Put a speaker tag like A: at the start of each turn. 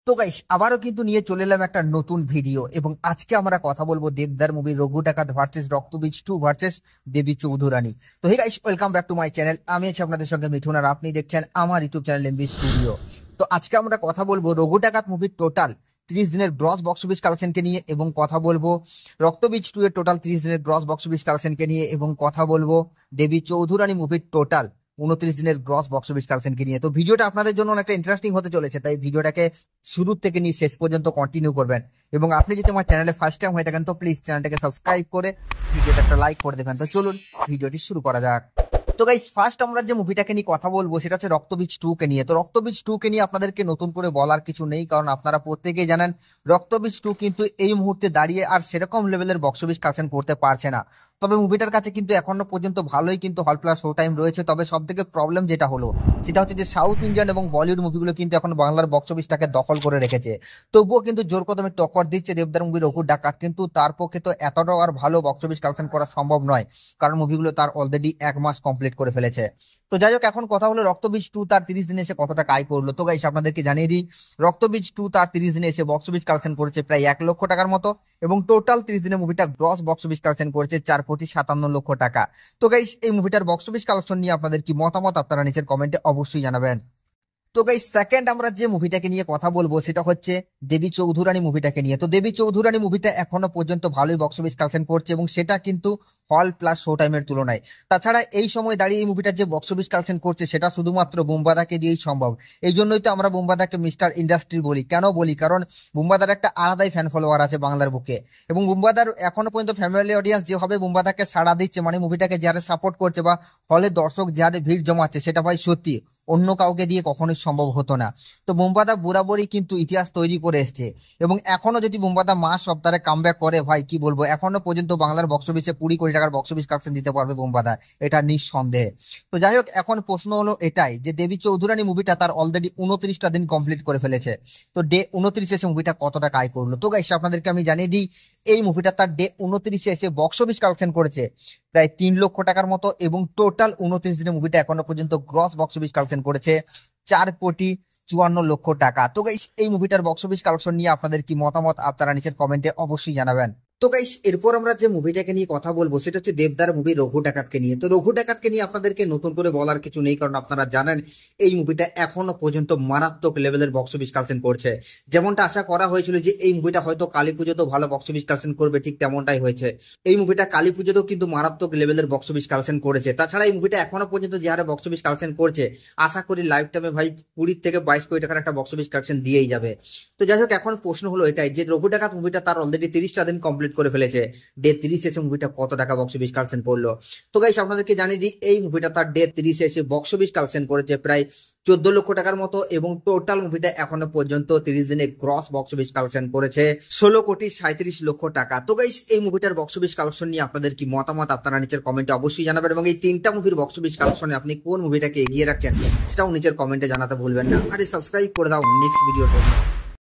A: তো গাইস আবারও কিন্তু নিয়ে চলে এলাম একটা নতুন ভিডিও এবং আজকে আমরা কথা বলবো দেবদার মুভি রঘু ডাকাত ভার্সেস রক্তবীজ 2 ভার্সেস দেবী চৌধুরানী। তো hey guys, welcome back to my channel. আমি আছি আপনাদের সঙ্গে মিঠুন আর আপনি দেখছেন আমার ইউটিউব চ্যানেল এমবি স্টুডিও। তো আজকে আমরা কথা বলবো রঘু ডাকাত মুভির টোটাল 30 দিনের গ্রস বক্স অফিস কালেকশনকে নিয়ে এবং কথা বলবো রক্তবীজ 2 এর টোটাল 30 দিনের গ্রস বক্স অফিস কালেকশনকে নিয়ে এবং কথা বলবো দেবী চৌধুরানী মুভির টোটাল 29 দিনের গ্রস বক্স অফিস কালেকশনকে নিয়ে। তো ভিডিওটা আপনাদের জন্য অনেকটা ইন্টারেস্টিং হতে চলেছে, তাই ভিডিওটাকে শুরু থেকে নিয়ে শেষ পর্যন্ত কন্টিনিউ করবেন। এবং আপনি যদি আমার চ্যানেলে ফার্স্ট টাইম হয়ে থাকেন তো প্লিজ চ্যানেলটাকে সাবস্ক্রাইব করে ভিডিওতে একটা লাইক করে দেবেন। তো চলুন ভিডিওটি শুরু করা যাক। তো গাইস ফার্স্ট আমরা যে মুভিটাকে নিয়ে কথা বলবো সেটা হচ্ছে রক্তবীজ 2 কে নিয়ে। তো রক্তবীজ 2 কে নিয়ে আপনাদেরকে নতুন করে বলার কিছু নেই, কারণ আপনারা প্রত্যেকেই জানেন রক্তবীজ 2 কিন্তু এই মুহূর্তে দাঁড়িয়ে আর সেরকম লেভেলের বক্স অফিস কালেকশন করতে পারছে না। তবে মুভিটার কাছে কিন্তু এখনো পর্যন্ত ভালোই কিন্তু হল প্লাস শো টাইম রয়েছে। তবে সব থেকে প্রবলেম যেটা হলো সেটা হচ্ছে যে সাউথ ইন্ডিয়ান এবং বলিউড মুভিগুলো কিন্তু এখন বাংলার বক্স অফিসটাকে দখল করে রেখেছে। তবুও কিন্তু জোর কদমে টক্কর দিচ্ছে দেবদার মুভি রঘু ডাকাত, কিন্তু তার পক্ষে তো এতটাও আর ভালো বক্স অফিস কালেকশন করা সম্ভব নয়, কারণ মুভিগুলো তার অলরেডি 1 মাস কমপ্লিট করে ফেলেছে। তো যাই হোক, এখন কথা হলো রক্তবীজ 2 তার 30 দিনে এসে কত টাকা আয় করলো। তো গাইস আপনাদেরকে জানিয়ে দিই, রক্তবীজ 2 তার 30 দিনে এসে বক্স অফিস কালেকশন করেছে প্রায় 1 লক্ষ টাকার মতো এবং টোটাল 30 দিনে মুভিটা গ্রস বক্স অফিস কালেকশন করেছে 4,57,00,000 টাকা। তো গাইস এই মুভিটার বক্স অফিস কালেকশন নিয়ে আপনাদের কি মতামত আপনারা নিচের কমেন্টে অবশ্যই জানাবেন। তো গাইস সেকেন্ড আমরা যে মুভিটাকে নিয়ে কথা বলবো সেটা হচ্ছে দেবী চৌধুরানী মুভিটাকে নিয়ে। তো দেবী চৌধুরানী মুভিটা এখনো পর্যন্ত ভালোই বক্স অফিস কালেকশন করছে এবং সেটা কিন্তু হল প্লাস শো টাইমের তুলনায়। তাছাড়া এই সময় দাঁড়িয়ে এই মুভিটা যে বক্স অফিস কালেকশন করছে সেটা শুধুমাত্র বুম্বাদাকে দিয়েই সম্ভব। এই জন্যই তো আমরা বুম্বাদাকে মিস্টার ইন্ডাস্ট্রি বলি। কেন বলি? কারণ বুম্বাদার একটা আলাদাই ফ্যান ফলোয়ার আছে বাংলার বুকে এবং বুম্বাদার এখনো পর্যন্ত ফ্যামিলি অডিয়েন্স যেভাবে বুম্বাদাকে সাড়া দিচ্ছে, মানে মুভিটাকে যারা সাপোর্ট করছে বা হলে দর্শক যারা ভিড় জমাচ্ছে, সেটা ভাই সত্যি অন্য কাউকে দিয়ে কখনোই সম্ভব হতো না। তো বুম্বাদা বরাবরই কিন্তু ইতিহাস তৈরি করে এসছে এবং এখনো যদি বুম্বাদা মাস সপ্তাহে কামব্যাক করে, ভাই কি বলবো, এখনো পর্যন্ত বাংলার বক্স অফিসে 20 কোটি টাকার বক্স অফিস কালেকশন দিতে পারবে বুম্বাদা, এটা নিঃসন্দেহে। তো যাই হোক, এখন প্রশ্ন হলো এটাই যে দেবী চৌধুরানী মুভিটা তার অলরেডি 29টা দিন কমপ্লিট করে ফেলেছে। তো ডে 29 এসে মুভিটা কত টাকা আয় করলো। তো গাইস আপনাদেরকে আমি জানিয়ে দিই, এই মুভিটা তার ডে 29 এসে বক্স অফিস কালেকশন করেছে প্রায় 3 লক্ষ টাকার মতো এবং টোটাল 29 দিনে মুভিটা এখনো পর্যন্ত গ্রস বক্স অফিস কালেকশন করেছে 4,54,00,000 টাকা। তো গাইস এই মুভিটার বক্স অফিস কালেকশন নিয়ে আপনাদের কি মতামত আপনারা নিচের কমেন্টে অবশ্যই জানাবেন। তো গাইস এরপর আমরা যে মুভিটাকে নিয়ে কথা বলবো সেটা হচ্ছে দেবদার মুভি রঘু ডাকাতকে নিয়ে। তো রঘু ডাকাতকে নিয়ে আপনাদেরকে নতুন করে বলার কিছু নেই, কারণ আপনারা জানেন এই মুভিটা এখনো পর্যন্ত মারাত্মক লেভেলের বক্স অফিস কালেকশন করছে। যেমনটা আশা করা হয়েছিল যে এই মুভিটা হয়তো কালী পুজোতেও ভালো বক্স অফিস কালেকশন করবে, ঠিক তেমনটাই হয়েছে। এই মুভিটা কালী পুজোতেও কিন্তু মারাত্মক লেভেলের বক্স অফিস কালেকশন করেছে। তাছাড়া এই মুভিটা এখনো পর্যন্ত যে হারে বক্স অফিস কালেকশন করছে, আশা করি লাইফ টাইমে ভাই 20 থেকে 22 কোটি টাকার একটা বক্স অফিস কালেকশন দিয়েই যাবে। তো যাই হোক, এখন প্রশ্ন হলো এটাই যে রঘু ডাকাত মুভিটা তার অলরেডি 30টা দিন কমপ্লিট করে ফেলেছে, ডে 30 এসে মুভিটা কত টাকা বক্স অফিস কালেকশন করলো। তো গাইস আপনাদেরকে জানিয়ে দিই, এই মুভিটা তার ডে 30 এসে বক্স অফিস কালেকশন করেছে প্রায় 14 লক্ষ টাকার মতো এবং টোটাল মুভিটা এখনো পর্যন্ত 30 দিনে গ্রস বক্স অফিস কালেকশন করেছে 16,37,00,000 টাকা। তো গাইস এই মুভিটার বক্স অফিস কালেকশন নিয়ে আপনাদের কি মতামত আপনারা নিচের কমেন্টে অবশ্যই জানাবেন এবং এই 3টা মুভির বক্স অফিস কালেকশনে আপনি কোন মুভিটাকে এগিয়ে রাখছেন সেটাও নিচের কমেন্টে জানাতে ভুলবেন না। আরে সাবস্ক্রাইব করে দাও নেক্সট ভিডিওতে।